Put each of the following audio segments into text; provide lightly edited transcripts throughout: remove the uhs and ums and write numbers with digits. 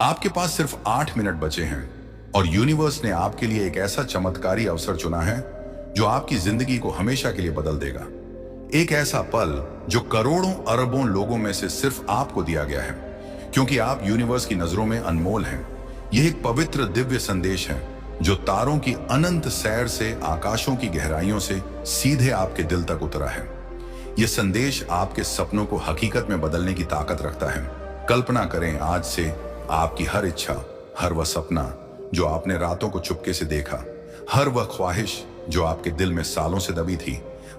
आपके पास सिर्फ 8 मिनट बचे हैं और यूनिवर्स ने आपके लिए एक ऐसा चमत्कारी अवसर चुना है जो आपकी जिंदगी को हमेशा के लिए बदल देगा। एक ऐसा पल जो करोड़ों अरबों लोगों में से सिर्फ आपको दिया गया है, क्योंकि आप यूनिवर्स की नजरों में अनमोल हैं। यह एक पवित्र दिव्य संदेश है जो तारों की अनंत सैर से, आकाशों की गहराइयों से सीधे आपके दिल तक उतरा है। यह संदेश आपके सपनों को हकीकत में बदलने की ताकत रखता है। कल्पना करें, आज से आपकी हर इच्छा, हर वह सपना जो आपने रातों को चुपके से देखा, हर वह ख्वाहिश जो आपके दिल में सालों से दबी थी,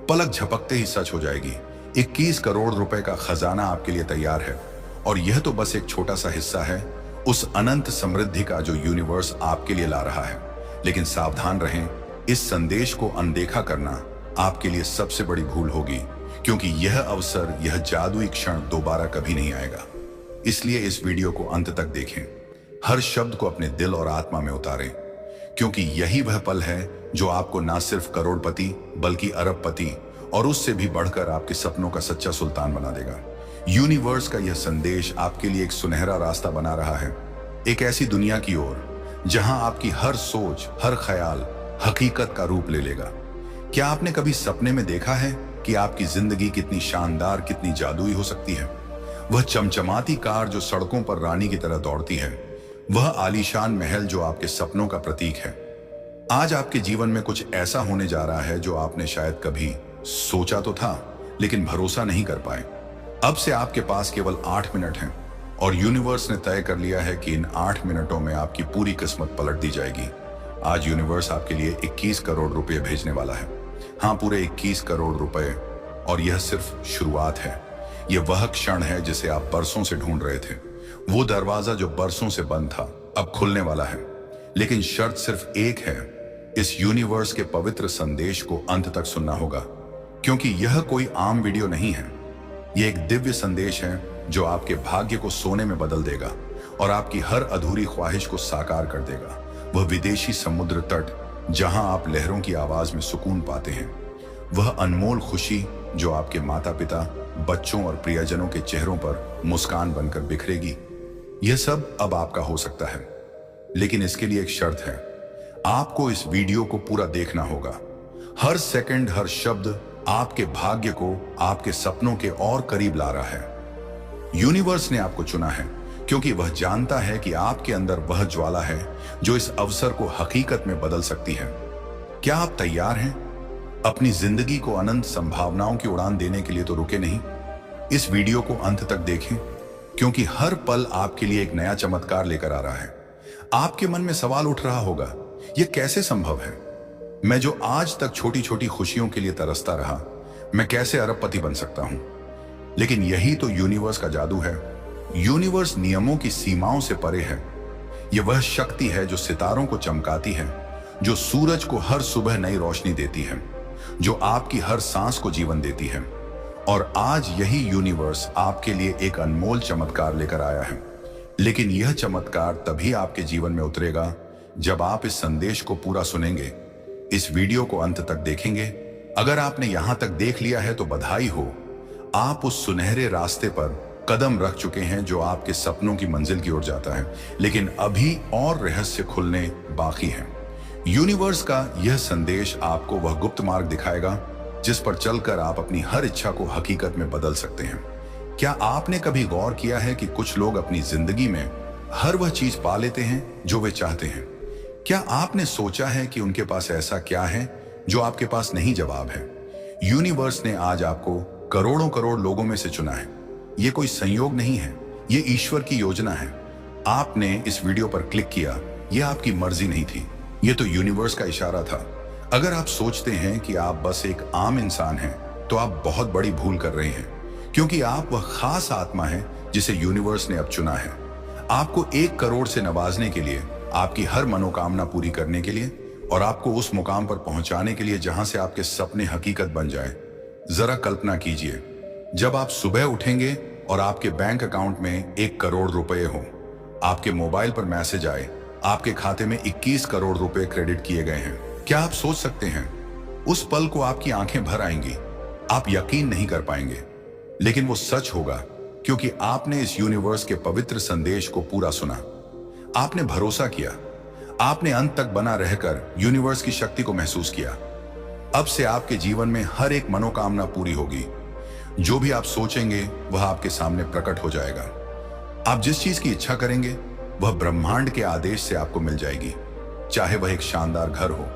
पलक झपकते ही सच हो जाएगी। 21 करोड़ रुपए का खजाना आपके लिए तैयार है और यह तो बस एक छोटा सा हिस्सा है उस अनंत समृद्धि का जो यूनिवर्स आपके लिए ला रहा है। लेकिन सावधान रहें, इस संदेश को अनदेखा करना आपके लिए सबसे बड़ी भूल होगी, क्योंकि यह अवसर, यह जादुई क्षण दोबारा कभी नहीं आएगा। इसलिए इस वीडियो को अंत तक देखें, हर शब्द को अपने दिल और आत्मा में उतारें, क्योंकि यही वह पल है जो आपको ना सिर्फ करोड़पति बल्कि अरबपति और उससे भी बढ़कर आपके सपनों का सच्चा सुल्तान बना देगा। यूनिवर्स का यह संदेश आपके लिए एक सुनहरा रास्ता बना रहा है, एक ऐसी दुनिया की ओर जहां आपकी हर सोच, हर ख्याल हकीकत का रूप ले लेगा। क्या आपने कभी सपने में देखा है कि आपकी जिंदगी कितनी शानदार, कितनी जादुई हो सकती है? वह चमचमाती कार जो सड़कों पर रानी की तरह दौड़ती है, वह आलीशान महल जो आपके सपनों का प्रतीक है। आज आपके जीवन में कुछ ऐसा होने जा रहा है जो आपने शायद कभी सोचा तो था, लेकिन भरोसा नहीं कर पाए। अब से आपके पास केवल 8 मिनट हैं और यूनिवर्स ने तय कर लिया है कि इन 8 मिनटों में आपकी पूरी किस्मत पलट दी जाएगी। आज यूनिवर्स आपके लिए 21 करोड़ रुपए भेजने वाला है। हाँ, पूरे 21 करोड़ रुपए, और यह सिर्फ शुरुआत है। यह वह क्षण है जिसे आप बरसों से ढूंढ रहे थे। वो दरवाजा जो बरसों से बंद था, अब खुलने वाला है। लेकिन शर्त सिर्फ एक है, इस यूनिवर्स के पवित्र संदेश को अंत तक सुनना होगा, क्योंकि यह कोई आम वीडियो नहीं है। यह एक दिव्य संदेश है जो आपके भाग्य को सोने में बदल देगा और आपकी हर अधूरी ख्वाहिश को साकार कर देगा। वह विदेशी समुद्र तट जहां आप लहरों की आवाज में सुकून पाते हैं, वह अनमोल खुशी जो आपके माता पिता, बच्चों और प्रियजनों के चेहरों पर मुस्कान बनकर बिखरेगी, यह सब अब आपका हो सकता है। लेकिन इसके लिए एक शर्त है, आपको इस वीडियो को पूरा देखना होगा। हर सेकंड, हर शब्द आपके भाग्य को, आपके सपनों के और करीब ला रहा है। यूनिवर्स ने आपको चुना है क्योंकि वह जानता है कि आपके अंदर वह ज्वाला है जो इस अवसर को हकीकत में बदल सकती है। क्या आप तैयार हैं? अपनी जिंदगी को अनंत संभावनाओं की उड़ान देने के लिए तो रुके नहीं। इस वीडियो को अंत तक देखें, क्योंकि हर पल आपके लिए एक नया चमत्कार लेकर आ रहा है। आपके मन में सवाल उठ रहा होगा, यह कैसे संभव है? मैं जो आज तक छोटी छोटी खुशियों के लिए तरसता रहा, मैं कैसे अरबपति बन सकता हूं? लेकिन यही तो यूनिवर्स का जादू है। यूनिवर्स नियमों की सीमाओं से परे है। यह वह शक्ति है जो सितारों को चमकाती है, जो सूरज को हर सुबह नई रोशनी देती है, जो आपकी हर सांस को जीवन देती है। और आज यही यूनिवर्स आपके लिए एक अनमोल चमत्कार लेकर आया है। लेकिन यह चमत्कार तभी आपके जीवन में उतरेगा जब आप इस संदेश को पूरा सुनेंगे, इस वीडियो को अंत तक देखेंगे। अगर आपने यहां तक देख लिया है तो बधाई हो, आप उस सुनहरे रास्ते पर कदम रख चुके हैं जो आपके सपनों की मंजिल की ओर जाता है। लेकिन अभी और रहस्य खुलने बाकी हैं। यूनिवर्स का यह संदेश आपको वह गुप्त मार्ग दिखाएगा जिस पर चलकर आप अपनी हर इच्छा को हकीकत में बदल सकते हैं। क्या आपने कभी गौर किया है कि कुछ लोग अपनी जिंदगी में हर वह चीज पा लेते हैं जो वे चाहते हैं? क्या आपने सोचा है कि उनके पास ऐसा क्या है जो आपके पास नहीं? जवाब है, यूनिवर्स ने आज आपको करोड़ों करोड़ लोगों में से चुना है। यह कोई संयोग नहीं है, यह ईश्वर की योजना है। आपने इस वीडियो पर क्लिक किया, यह आपकी मर्जी नहीं थी, यह तो यूनिवर्स का इशारा था। अगर आप सोचते हैं कि आप बस एक आम इंसान हैं, तो आप बहुत बड़ी भूल कर रहे हैं, क्योंकि आप वह खास आत्मा हैं जिसे यूनिवर्स ने अब चुना है। आपको 1 करोड़ से नवाजने के लिए, आपकी हर मनोकामना पूरी करने के लिए और आपको उस मुकाम पर पहुंचाने के लिए जहां से आपके सपने हकीकत बन जाए। जरा कल्पना कीजिए, जब आप सुबह उठेंगे और आपके बैंक अकाउंट में 1 करोड़ रुपए हो, आपके मोबाइल पर मैसेज आए, आपके खाते में 21 करोड़ रुपए क्रेडिट किए गए हैं। क्या आप सोच सकते हैं? उस पल को आपकी आंखें भर आएंगी, आप यकीन नहीं कर पाएंगे। लेकिन वो सच होगा, क्योंकि आपने इस यूनिवर्स के पवित्र संदेश को पूरा सुना। आपने भरोसा किया, आपने अंत तक बना रहकर यूनिवर्स की शक्ति को महसूस किया। अब से आपके जीवन में हर एक मनोकामना पूरी होगी। जो भी आप सोचेंगे वह आपके सामने प्रकट हो जाएगा। आप जिस चीज की इच्छा करेंगे वह ब्रह्मांड के आदेश से आपको मिल जाएगी। चाहे वह एक शानदार घर हो,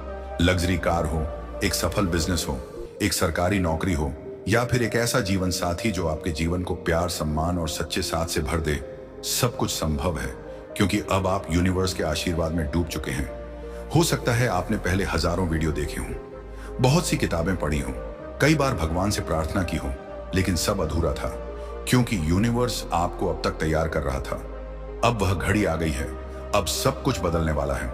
लग्जरी कार हो, एक सफल बिजनेस हो, एक सरकारी नौकरी हो, या फिर एक ऐसा जीवन साथी जो आपके जीवन को प्यार, सम्मान और सच्चे साथ से भर दे। सब कुछ संभव है क्योंकि अब आप यूनिवर्स के आशीर्वाद में डूब चुके हैं। हो सकता है आपने पहले हजारों वीडियो देखे हों, बहुत सी किताबें पढ़ी हों, कई बार भगवान से प्रार्थना की हो, लेकिन सब अधूरा था क्योंकि यूनिवर्स आपको अब तक तैयार कर रहा था। अब वह घड़ी आ गई है, अब सब कुछ बदलने वाला है।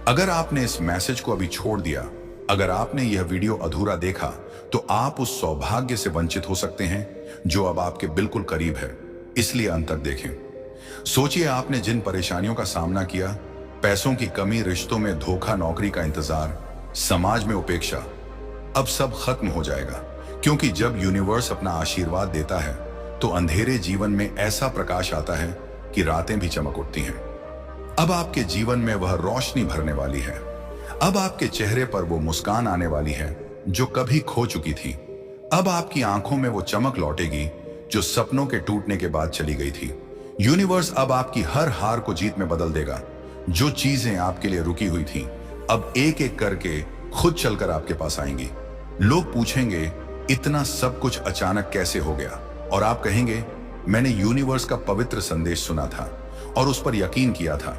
अगर आपने इस मैसेज को अभी छोड़ दिया, अगर आपने यह वीडियो अधूरा देखा, तो आप उस सौभाग्य से वंचित हो सकते हैं जो अब आपके बिल्कुल करीब है। इसलिए अंत तक देखें। सोचिए, आपने जिन परेशानियों का सामना किया, पैसों की कमी, रिश्तों में धोखा, नौकरी का इंतजार, समाज में उपेक्षा, अब सब खत्म हो जाएगा क्योंकि जब यूनिवर्स अपना आशीर्वाद देता है तो अंधेरे जीवन में ऐसा प्रकाश आता है कि रातें भी चमक उठती हैं। अब आपके जीवन में वह रोशनी भरने वाली है। अब आपके चेहरे पर वो मुस्कान आने वाली है जो कभी खो चुकी थी। अब आपकी आंखों में वो चमक लौटेगी जो सपनों के टूटने के बाद चली गई थी। यूनिवर्स अब आपकी हर हार को जीत में बदल देगा। जो चीजें आपके लिए रुकी हुई थी, अब एक एक करके खुद चलकर आपके पास आएंगी। लोग पूछेंगे, इतना सब कुछ अचानक कैसे हो गया? और आप कहेंगे, मैंने यूनिवर्स का पवित्र संदेश सुना था और उस पर यकीन किया था।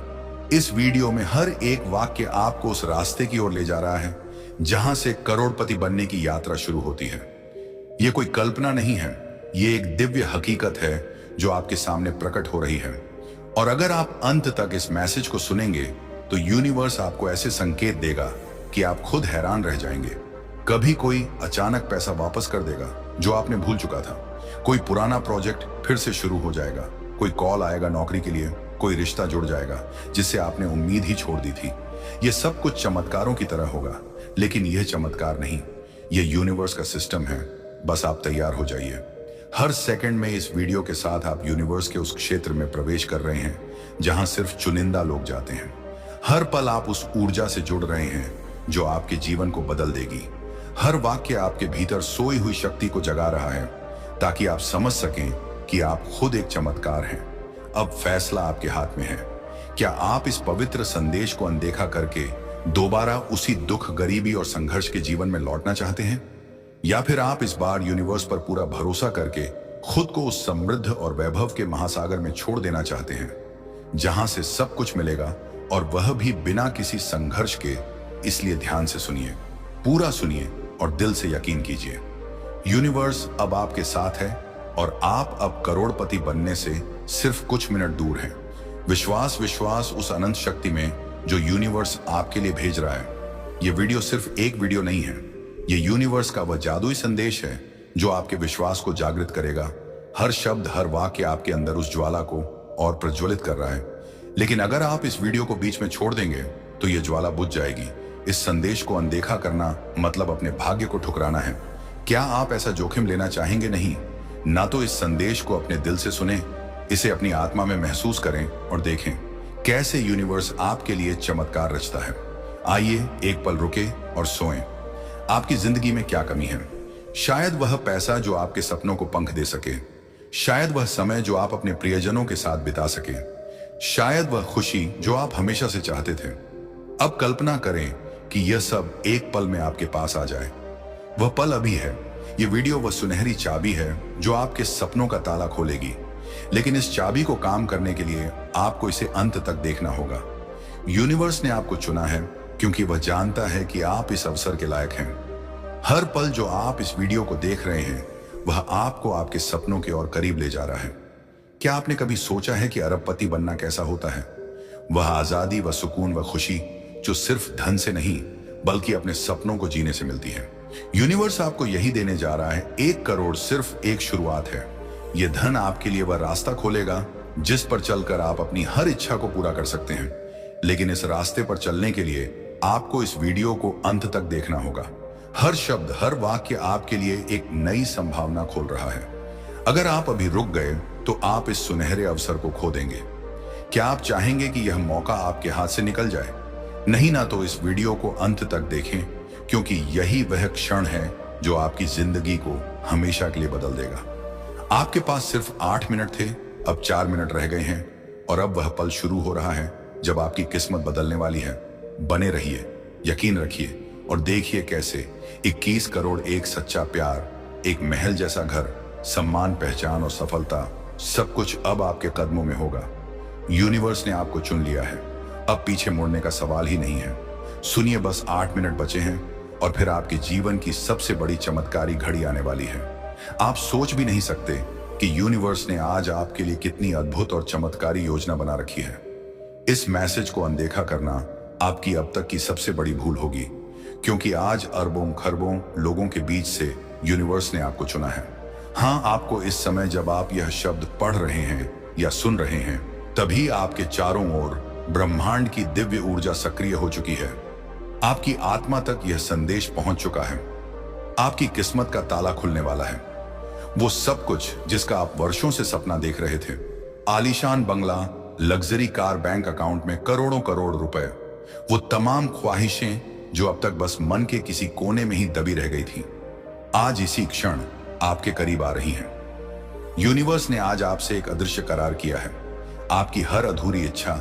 इस वीडियो में हर एक वाक्य आपको उस रास्ते की ओर ले जा रहा है जहां से करोड़पति बनने की यात्रा शुरू होती है। यह कोई कल्पना नहीं है, यह एक दिव्य हकीकत है जो आपके सामने प्रकट हो रही है। और अगर आप अंत तक इस मैसेज को सुनेंगे तो यूनिवर्स आपको ऐसे संकेत देगा कि आप खुद हैरान रह जाएंगे। कभी कोई अचानक पैसा वापस कर देगा जो आपने भूल चुका था, कोई पुराना प्रोजेक्ट फिर से शुरू हो जाएगा, कोई कॉल आएगा नौकरी के लिए, कोई रिश्ता जुड़ जाएगा जिससे आपने उम्मीद ही छोड़ दी थी। यह सब कुछ चमत्कारों की तरह होगा, लेकिन यह चमत्कार नहीं, यह यूनिवर्स का सिस्टम है। बस आप तैयार हो जाइए। हर सेकंड में इस वीडियो के साथ आप यूनिवर्स के उस क्षेत्र में प्रवेश कर रहे हैं जहां सिर्फ चुनिंदा लोग जाते हैं। हर पल आप उस ऊर्जा से जुड़ रहे हैं जो आपके जीवन को बदल देगी। हर वाक्य आपके भीतर सोई हुई शक्ति को जगा रहा है ताकि आप समझ सकें कि आप खुद एक चमत्कार हैं। अब फैसला आपके हाथ में है। क्या आप इस पवित्र संदेश को अनदेखा करके दोबारा उसी दुख, गरीबी और संघर्ष के जीवन में लौटना चाहते हैं, या फिर आप इस बार यूनिवर्स पर पूरा भरोसा करके खुद को उस समृद्ध और वैभव के महासागर में छोड़ देना चाहते हैं जहां से सब कुछ मिलेगा और वह भी बिना किसी संघर्ष के? इसलिए ध्यान से सुनिए, पूरा सुनिए और दिल से यकीन कीजिए। यूनिवर्स अब आपके साथ है और आप अब करोड़पति बनने से सिर्फ कुछ मिनट दूर हैं। विश्वास उस अनंत शक्ति में जो यूनिवर्स आपके लिए भेज रहा है। यह वीडियो सिर्फ एक वीडियो नहीं है, यह यूनिवर्स का वह जादुई संदेश है जो आपके विश्वास को जागृत करेगा। हर शब्द, हर वाक्य आपके अंदर उस ज्वाला को और प्रज्वलित कर रहा है। लेकिन अगर आप इस वीडियो को बीच में छोड़ देंगे तो यह ज्वाला बुझ जाएगी। इस संदेश को अनदेखा करना मतलब अपने भाग्य को ठुकराना है। क्या आप ऐसा जोखिम लेना चाहेंगे? नहीं। ना तो इस संदेश को अपने दिल से सुने, इसे अपनी आत्मा में महसूस करें और देखें कैसे यूनिवर्स आपके लिए चमत्कार रचता है। आइए एक पल रुके और सोएं। आपकी जिंदगी में क्या कमी है? शायद वह पैसा जो आपके सपनों को पंख दे सके, शायद वह समय जो आप अपने प्रियजनों के साथ बिता सके, शायद वह खुशी जो आप हमेशा से चाहते थे। अब कल्पना करें कि यह सब एक पल में आपके पास आ जाए। वह पल अभी है। यह वीडियो वह सुनहरी चाबी है जो आपके सपनों का ताला खोलेगी। लेकिन इस चाबी को काम करने के लिए आपको इसे अंत तक देखना होगा। यूनिवर्स ने आपको चुना है क्योंकि वह जानता है कि आप इस अवसर के लायक हैं। हर पल जो आप इस वीडियो को देख रहे हैं वह आपको आपके सपनों के और करीब ले जा रहा है। क्या आपने कभी सोचा है कि अरबपति बनना कैसा होता है? वह आजादी, वह सुकून, वह खुशी जो सिर्फ धन से नहीं बल्कि अपने सपनों को जीने से मिलती है। यूनिवर्स आपको यही देने जा रहा है। 1 करोड़ सिर्फ एक शुरुआत है। यह धन आपके लिए वह रास्ता खोलेगा जिस पर चलकर आप अपनी हर इच्छा को पूरा कर सकते हैं। लेकिन इस रास्ते पर चलने के लिए आपको इस वीडियो को अंत तक देखना होगा। हर शब्द, हर वाक्य आपके लिए एक नई संभावना खोल रहा है। अगर आप अभी रुक गए तो आप इस सुनहरे अवसर को खो देंगे। क्या आप चाहेंगे कि यह मौका आपके हाथ से निकल जाए? नहीं ना तो इस वीडियो को अंत तक देखें, क्योंकि यही वह क्षण है जो आपकी जिंदगी को हमेशा के लिए बदल देगा। आपके पास सिर्फ 8 मिनट थे, अब 4 मिनट रह गए हैं और अब वह पल शुरू हो रहा है जब आपकी किस्मत बदलने वाली है। बने रहिए, यकीन रखिए और देखिए कैसे 21 करोड़, एक सच्चा प्यार, एक महल जैसा घर, सम्मान, पहचान और सफलता, सब कुछ अब आपके कदमों में होगा। यूनिवर्स ने आपको चुन लिया है, अब पीछे मुड़ने का सवाल ही नहीं है। सुनिए, बस 8 मिनट बचे हैं और फिर आपके जीवन की सबसे बड़ी चमत्कारी घड़ी आने वाली है। आप सोच भी नहीं सकते कि यूनिवर्स ने आज आपके लिए कितनी अद्भुत और चमत्कारी योजना बना रखी है। इस मैसेज को अनदेखा करना आपकी अब तक की सबसे बड़ी भूल होगी, क्योंकि आज अरबों खरबों लोगों के बीच से यूनिवर्स ने आपको चुना है। हाँ, आपको इस समय जब आप यह शब्द पढ़ रहे हैं या सुन रहे हैं, तभी आपके चारों ओर ब्रह्मांड की दिव्य ऊर्जा सक्रिय हो चुकी है। आपकी आत्मा तक यह संदेश पहुंच चुका है। आपकी किस्मत का ताला खुलने वाला है। वो सब कुछ जिसका आप वर्षों से सपना देख रहे थे, आलीशान बंगला, लग्जरी कार, बैंक अकाउंट में करोड़ों करोड़ रुपए, वो तमाम ख्वाहिशें जो अब तक बस मन के किसी कोने में ही दबी रह गई थी, आज इसी क्षण आपके करीब आ रही हैं। यूनिवर्स ने आज आपसे एक अदृश्य करार किया है। आपकी हर अधूरी इच्छा,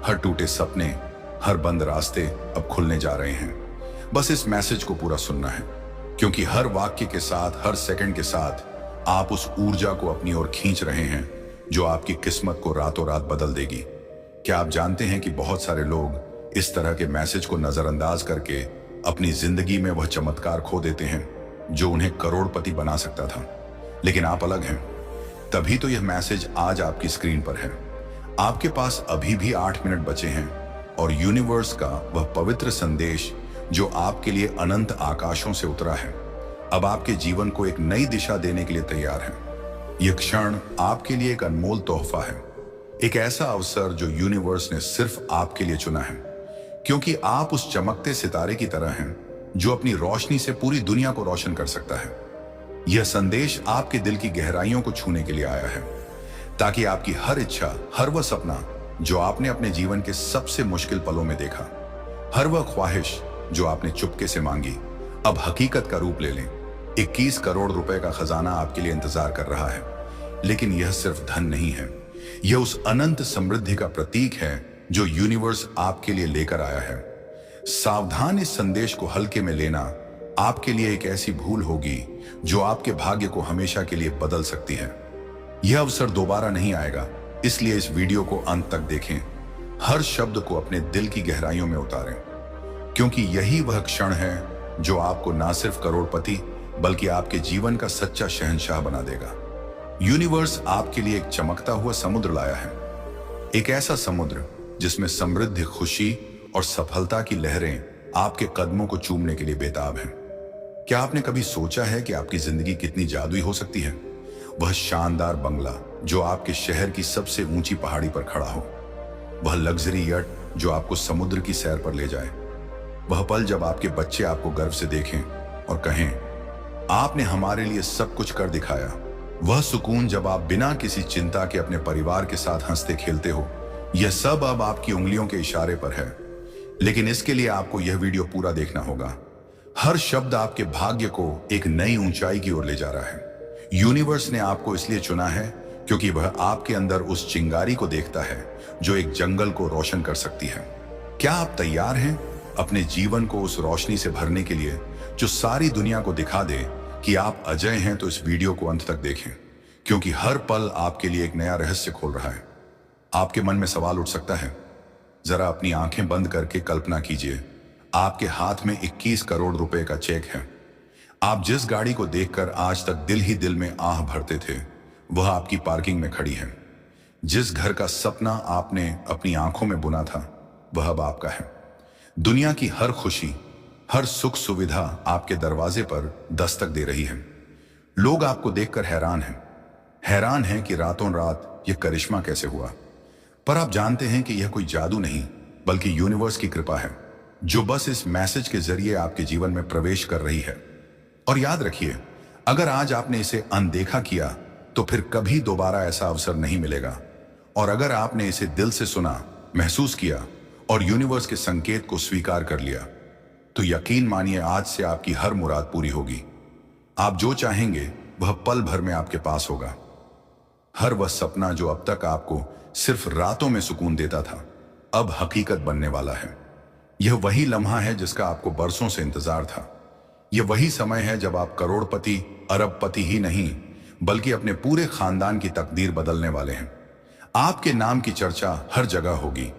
हर टूटे सपने, हर बंद रास्ते अब खुलने जा रहे हैं। बस इस मैसेज को पूरा सुनना है, क्योंकि हर वाक्य के साथ, हर सेकंड के साथ आप उस ऊर्जा को अपनी ओर खींच रहे हैं जो आपकी किस्मत को रातों रात बदल देगी। क्या आप जानते हैं कि बहुत सारे लोग इस तरह के मैसेज को नजरअंदाज करके अपनी जिंदगी में वह चमत्कार खो देते हैं जो उन्हें करोड़पति बना सकता था, लेकिन आप अलग हैं। तभी तो यह मैसेज आज आपकी स्क्रीन पर है। आपके पास अभी भी 8 मिनट बचे हैं और यूनिवर्स का वह पवित्र संदेश जो आपके लिए अनंत आकाशों से उतरा है, अब आपके जीवन को एक नई दिशा देने के लिए तैयार है। यह क्षण आपके लिए एक अनमोल तोहफा है, एक ऐसा अवसर जो यूनिवर्स ने सिर्फ आपके लिए चुना है, क्योंकि आप उस चमकते सितारे की तरह हैं जो अपनी रोशनी से पूरी दुनिया को रोशन कर सकता है। यह संदेश आपके दिल की गहराइयों को छूने के लिए आया है, ताकि आपकी हर इच्छा, हर वह सपना जो आपने अपने जीवन के सबसे मुश्किल पलों में देखा, हर वह ख्वाहिश जो आपने चुपके से मांगी, अब हकीकत का रूप ले लें। 21 करोड़ रुपए का खजाना आपके लिए इंतजार कर रहा है, लेकिन यह सिर्फ धन नहीं है, यह उस अनंत समृद्धि का प्रतीक है जो यूनिवर्स आपके लिए लेकर आया है। सावधान, इस संदेश को हल्के में लेना आपके लिए एक ऐसी भूल होगी जो आपके भाग्य को हमेशा के लिए बदल सकती है। यह अवसर दोबारा नहीं आएगा, इसलिए इस वीडियो को अंत तक देखें, हर शब्द को अपने दिल की गहराइयों में उतारें, क्योंकि यही वह क्षण है जो आपको ना सिर्फ करोड़पति बल्कि आपके जीवन का सच्चा शहंशाह बना देगा। यूनिवर्स आपके लिए एक चमकता हुआ समुद्र लाया है, एक ऐसा समुद्र जिसमें समृद्धि, खुशी और सफलता की लहरें आपके कदमों को चूमने के लिए बेताब हैं। क्या आपने कभी सोचा है कि आपकी जिंदगी कितनी जादुई हो सकती है? वह शानदार बंगला जो आपके शहर की सबसे ऊंची पहाड़ी पर खड़ा हो, वह लग्जरी यट जो आपको समुद्र की सैर पर ले जाए, वह पल जब आपके बच्चे आपको गर्व से देखें और कहें, आपने हमारे लिए सब कुछ कर दिखाया, वह सुकून जब आप बिना किसी चिंता के अपने परिवार के साथ हंसते खेलते हो, यह सब अब आपकी उंगलियों के इशारे पर है। लेकिन इसके लिए आपको यह वीडियो पूरा देखना होगा। हर शब्द आपके भाग्य को एक नई ऊंचाई की ओर ले जा रहा है। यूनिवर्स ने आपको इसलिए चुना है क्योंकि वह आपके अंदर उस चिंगारी को देखता है जो एक जंगल को रोशन कर सकती है। क्या आप तैयार हैं अपने जीवन को उस रोशनी से भरने के लिए जो सारी दुनिया को दिखा दे कि आप अजय हैं? तो इस वीडियो को अंत तक देखें, क्योंकि हर पल आपके लिए एक नया रहस्य खोल रहा है। आपके मन में सवाल उठ सकता है, जरा अपनी आंखें बंद करके कल्पना कीजिए, आपके हाथ में 21 करोड़ रुपए का चेक है। आप जिस गाड़ी को देखकर आज तक दिल ही दिल में आह भरते थे, वह आपकी पार्किंग में खड़ी है। जिस घर का सपना आपने अपनी आंखों में बुना था, वह अब आपका है। दुनिया की हर खुशी, हर सुख सुविधा आपके दरवाजे पर दस्तक दे रही है। लोग आपको देखकर हैरान हैं कि रातों रात यह करिश्मा कैसे हुआ। पर आप जानते हैं कि यह कोई जादू नहीं, बल्कि यूनिवर्स की कृपा है, जो बस इस मैसेज के जरिए आपके जीवन में प्रवेश कर रही है। और याद रखिए, अगर आज आपने इसे अनदेखा किया तो फिर कभी दोबारा ऐसा अवसर नहीं मिलेगा। और अगर आपने इसे दिल से सुना, महसूस किया और यूनिवर्स के संकेत को स्वीकार कर लिया, तो यकीन मानिए आज से आपकी हर मुराद पूरी होगी। आप जो चाहेंगे वह पल भर में आपके पास होगा। हर वह सपना जो अब तक आपको सिर्फ रातों में सुकून देता था, अब हकीकत बनने वाला है। यह वही लम्हा है जिसका आपको बरसों से इंतजार था। यह वही समय है जब आप करोड़पति, अरबपति ही नहीं बल्कि अपने पूरे खानदान की तकदीर बदलने वाले हैं। आपके नाम की चर्चा हर जगह होगी।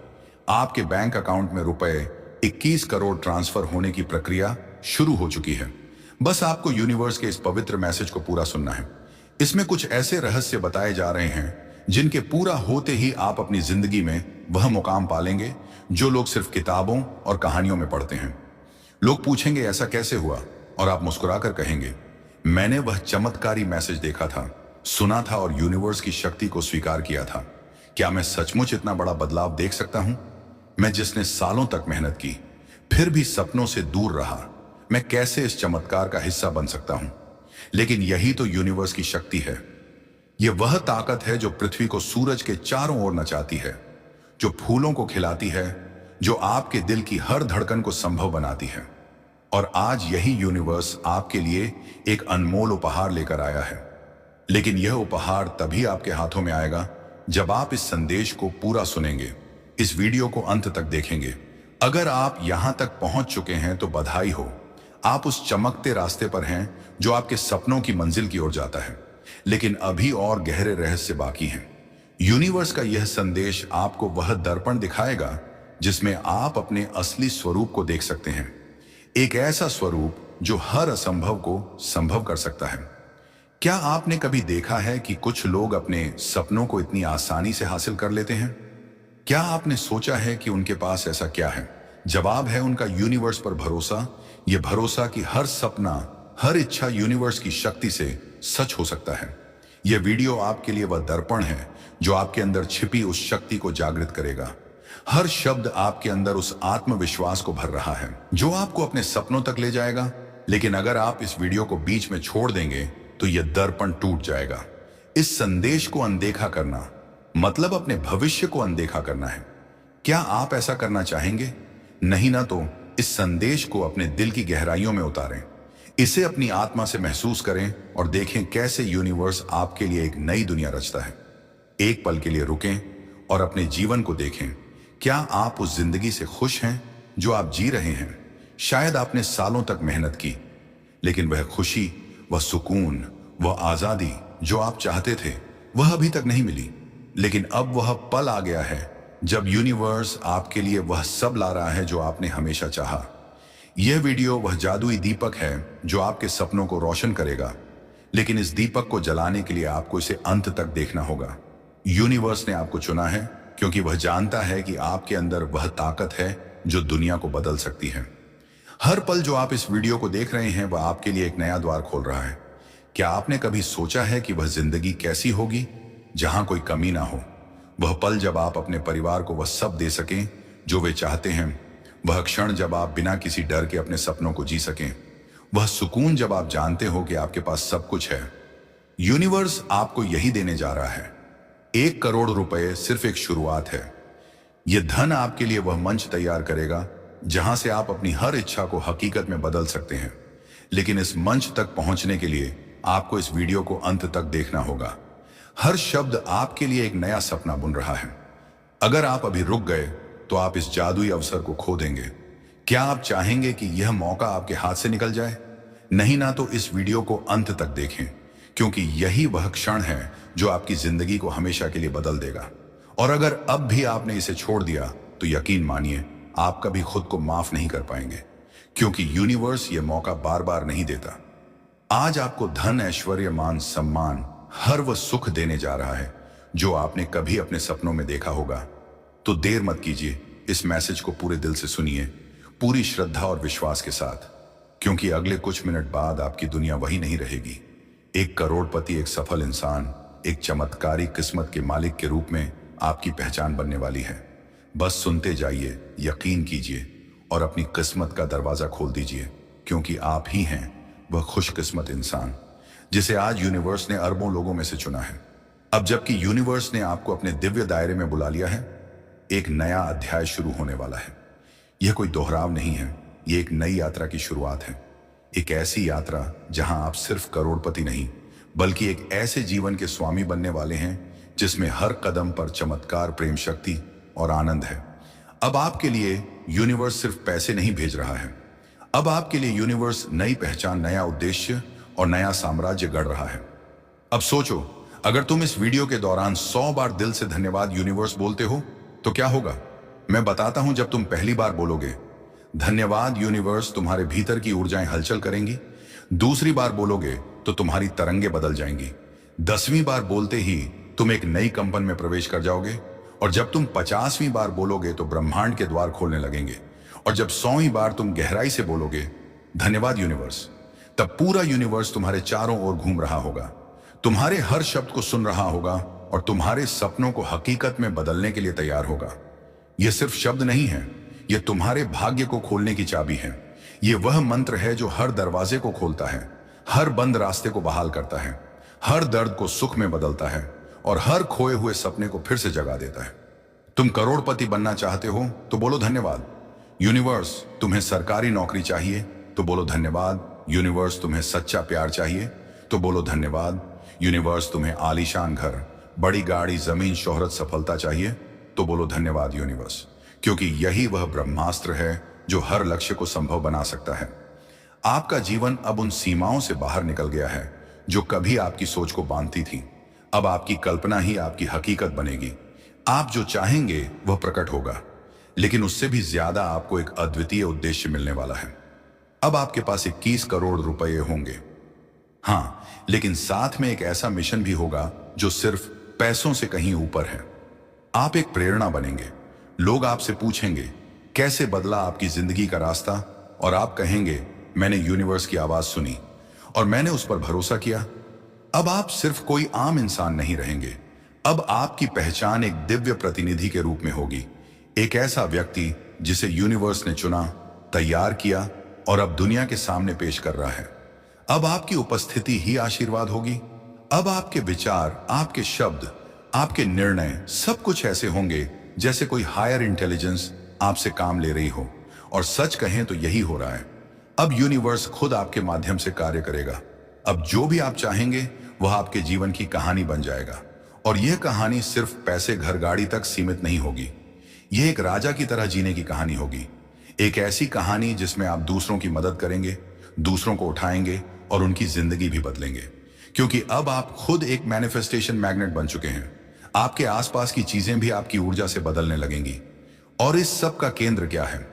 आपके बैंक अकाउंट में रुपए 21 करोड़ ट्रांसफर होने की प्रक्रिया शुरू हो चुकी है। बस आपको यूनिवर्स के इस पवित्र मैसेज को पूरा सुनना है। इसमें कुछ ऐसे रहस्य बताए जा रहे हैं जिनके पूरा होते ही आप अपनी जिंदगी में वह मुकाम पालेंगे जो लोग सिर्फ किताबों और कहानियों में पढ़ते हैं। लोग पूछेंगे ऐसा कैसे हुआ, और आप मुस्कुराकर कहेंगे मैंने वह चमत्कारी मैसेज देखा था, सुना था और यूनिवर्स की शक्ति को स्वीकार किया था। क्या मैं सचमुच इतना बड़ा बदलाव देख सकता हूं? मैं जिसने सालों तक मेहनत की फिर भी सपनों से दूर रहा, मैं कैसे इस चमत्कार का हिस्सा बन सकता हूं? लेकिन यही तो यूनिवर्स की शक्ति है। यह वह ताकत है जो पृथ्वी को सूरज के चारों ओर नचाती है, जो फूलों को खिलाती है, जो आपके दिल की हर धड़कन को संभव बनाती है। और आज यही यूनिवर्स आपके लिए एक अनमोल उपहार लेकर आया है। लेकिन यह उपहार तभी आपके हाथों में आएगा जब आप इस संदेश को पूरा सुनेंगे, इस वीडियो को अंत तक देखेंगे। अगर आप यहां तक पहुंच चुके हैं तो बधाई हो, आप उस चमकते रास्ते पर हैं जो आपके सपनों की मंजिल की ओर जाता है। लेकिन अभी और गहरे रहस्य बाकी हैं। यूनिवर्स का यह संदेश आपको वह दर्पण दिखाएगा जिसमें आप अपने असली स्वरूप को देख सकते हैं। एक ऐसा स्वरूप जो हर असंभव को संभव कर सकता है। क्या आपने कभी देखा है कि कुछ लोग अपने सपनों को इतनी आसानी से हासिल कर लेते हैं? क्या आपने सोचा है कि उनके पास ऐसा क्या है? जवाब है उनका यूनिवर्स पर भरोसा। यह भरोसा कि हर सपना, हर इच्छा यूनिवर्स की शक्ति से सच हो सकता है। यह वीडियो आपके लिए वह दर्पण है जो आपके अंदर छिपी उस शक्ति को जागृत करेगा। हर शब्द आपके अंदर उस आत्मविश्वास को भर रहा है जो आपको अपने सपनों तक ले जाएगा। लेकिन अगर आप इस वीडियो को बीच में छोड़ देंगे तो यह दर्पण टूट जाएगा। इस संदेश को अनदेखा करना मतलब अपने भविष्य को अनदेखा करना है। क्या आप ऐसा करना चाहेंगे? नहीं ना तो इस संदेश को अपने दिल की गहराइयों में उतारें, इसे अपनी आत्मा से महसूस करें और देखें कैसे यूनिवर्स आपके लिए एक नई दुनिया रचता है। एक पल के लिए रुकें और अपने जीवन को देखें। क्या आप उस जिंदगी से खुश हैं जो आप जी रहे हैं? शायद आपने सालों तक मेहनत की, लेकिन वह खुशी, वह सुकून, वह आजादी जो आप चाहते थे वह अभी तक नहीं मिली। लेकिन अब वह पल आ गया है जब यूनिवर्स आपके लिए वह सब ला रहा है जो आपने हमेशा चाहा। यह वीडियो वह जादुई दीपक है जो आपके सपनों को रोशन करेगा। लेकिन इस दीपक को जलाने के लिए आपको इसे अंत तक देखना होगा। यूनिवर्स ने आपको चुना है क्योंकि वह जानता है कि आपके अंदर वह ताकत है जो दुनिया को बदल सकती है। हर पल जो आप इस वीडियो को देख रहे हैं वह आपके लिए एक नया द्वार खोल रहा है। क्या आपने कभी सोचा है कि वह जिंदगी कैसी होगी जहां कोई कमी ना हो? वह पल जब आप अपने परिवार को वह सब दे सकें जो वे चाहते हैं, वह क्षण जब आप बिना किसी डर के अपने सपनों को जी सकें, वह सुकून जब आप जानते हो कि आपके पास सब कुछ है। यूनिवर्स आपको यही देने जा रहा है। 1 करोड़ रुपए सिर्फ एक शुरुआत है। यह धन आपके लिए वह मंच तैयार करेगा जहां से आप अपनी हर इच्छा को हकीकत में बदल सकते हैं। लेकिन इस मंच तक पहुंचने के लिए आपको इस वीडियो को अंत तक देखना होगा। हर शब्द आपके लिए एक नया सपना बुन रहा है। अगर आप अभी रुक गए तो आप इस जादुई अवसर को खो देंगे। क्या आप चाहेंगे कि यह मौका आपके हाथ से निकल जाए? नहीं ना तो इस वीडियो को अंत तक देखें, क्योंकि यही वह क्षण है जो आपकी जिंदगी को हमेशा के लिए बदल देगा। और अगर अब भी आपने इसे छोड़ दिया तो यकीन मानिए आप कभी खुद को माफ नहीं कर पाएंगे, क्योंकि यूनिवर्स यह मौका बार बार नहीं देता। आज आपको धन, ऐश्वर्य, मान, सम्मान, हर वह सुख देने जा रहा है जो आपने कभी अपने सपनों में देखा होगा। तो देर मत कीजिए, इस मैसेज को पूरे दिल से सुनिए, पूरी श्रद्धा और विश्वास के साथ, क्योंकि अगले कुछ मिनट बाद आपकी दुनिया वही नहीं रहेगी। 1 करोड़पति, एक सफल इंसान, एक चमत्कारी किस्मत के मालिक के रूप में आपकी पहचान बनने वाली है। बस सुनते जाइए, यकीन कीजिए और अपनी किस्मत का दरवाजा खोल दीजिए, क्योंकि आप ही हैं वह खुशकिस्मत इंसान जिसे आज यूनिवर्स ने अरबों लोगों में से चुना है। अब जबकि यूनिवर्स ने आपको अपने दिव्य दायरे में बुला लिया है, एक नया अध्याय शुरू होने वाला है। यह कोई दोहराव नहीं है, यह एक नई यात्रा की शुरुआत है। एक ऐसी यात्रा जहां आप सिर्फ करोड़पति नहीं, बल्कि एक ऐसे जीवन के स्वामी बनने वाले हैं जिसमें हर कदम पर चमत्कार, प्रेम, शक्ति और आनंद है। अब आपके लिए यूनिवर्स सिर्फ पैसे नहीं भेज रहा है, अब आपके लिए यूनिवर्स नई पहचान, नया उद्देश्य और नया साम्राज्य गढ़ रहा है। अब सोचो, अगर तुम इस वीडियो के दौरान 100 बार दिल से धन्यवाद यूनिवर्स बोलते हो तो क्या होगा? मैं बताता हूं। जब तुम पहली बार बोलोगे धन्यवाद यूनिवर्स, तुम्हारे भीतर की ऊर्जाएं हलचल करेंगी। दूसरी बार बोलोगे तो तुम्हारी तरंगे बदल जाएंगी। 10वीं बार बोलते ही तुम एक नई कंपन में प्रवेश कर जाओगे। और जब तुम 50वीं बार बोलोगे तो ब्रह्मांड के द्वार खोलने लगेंगे। और जब 100वीं बार तुम गहराई से बोलोगे धन्यवाद यूनिवर्स, तब पूरा यूनिवर्स तुम्हारे चारों ओर घूम रहा होगा, तुम्हारे हर शब्द को सुन रहा होगा और तुम्हारे सपनों को हकीकत में बदलने के लिए तैयार होगा। यह सिर्फ शब्द नहीं है, यह तुम्हारे भाग्य को खोलने की चाबी है। यह वह मंत्र है जो हर दरवाजे को खोलता है, हर बंद रास्ते को बहाल करता है, हर दर्द को सुख में बदलता है और हर खोए हुए सपने को फिर से जगा देता है। तुम करोड़पति बनना चाहते हो तो बोलो धन्यवाद यूनिवर्स। तुम्हें सरकारी नौकरी चाहिए तो बोलो धन्यवाद यूनिवर्स। तुम्हें सच्चा प्यार चाहिए तो बोलो धन्यवाद यूनिवर्स। तुम्हें आलीशान घर, बड़ी गाड़ी, जमीन, शोहरत, सफलता चाहिए तो बोलो धन्यवाद यूनिवर्स, क्योंकि यही वह ब्रह्मास्त्र है जो हर लक्ष्य को संभव बना सकता है। आपका जीवन अब उन सीमाओं से बाहर निकल गया है जो कभी आपकी सोच को बांधती थी। अब आपकी कल्पना ही आपकी हकीकत बनेगी। आप जो चाहेंगे वह प्रकट होगा, लेकिन उससे भी ज्यादा आपको एक अद्वितीय उद्देश्य मिलने वाला है। अब आपके पास 21 करोड़ रुपए होंगे, हाँ, लेकिन साथ में एक ऐसा मिशन भी होगा जो सिर्फ पैसों से कहीं ऊपर है। आप एक प्रेरणा बनेंगे। लोग आपसे पूछेंगे कैसे बदला आपकी जिंदगी का रास्ता, और आप कहेंगे मैंने यूनिवर्स की आवाज सुनी और मैंने उस पर भरोसा किया। अब आप सिर्फ कोई आम इंसान नहीं रहेंगे, अब आपकी पहचान एक दिव्य प्रतिनिधि के रूप में होगी। एक ऐसा व्यक्ति जिसे यूनिवर्स ने चुना, तैयार किया और अब दुनिया के सामने पेश कर रहा है। अब आपकी उपस्थिति ही आशीर्वाद होगी। अब आपके विचार, आपके शब्द, आपके निर्णय, सब कुछ ऐसे होंगे जैसे कोई हायर इंटेलिजेंस आपसे काम ले रही हो। और सच कहें तो यही हो रहा है। अब यूनिवर्स खुद आपके माध्यम से कार्य करेगा। अब जो भी आप चाहेंगे वह आपके जीवन की कहानी बन जाएगा। और यह कहानी सिर्फ पैसे, घर, गाड़ी तक सीमित नहीं होगी। यह एक राजा की तरह जीने की कहानी होगी। एक ऐसी कहानी जिसमें आप दूसरों की मदद करेंगे, दूसरों को उठाएंगे और उनकी जिंदगी भी बदलेंगे। क्योंकि अब आप खुद एक मैनिफेस्टेशन मैग्नेट बन चुके हैं। आपके आसपास की चीजें भी आपकी ऊर्जा से बदलने लगेंगी। और इस सब का केंद्र क्या है?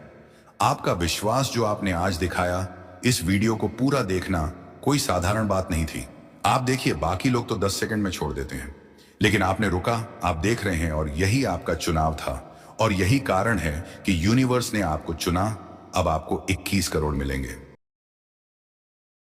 आपका विश्वास जो आपने आज दिखाया। इस वीडियो को पूरा देखना कोई साधारण बात नहीं थी। आप देखिए, बाकी लोग तो 10 सेकंड में छोड़ देते हैं, लेकिन आपने रुका, आप देख रहे हैं, और यही आपका चुनाव था। और यही कारण है कि यूनिवर्स ने आपको चुना। अब आपको 21 करोड़ मिलेंगे।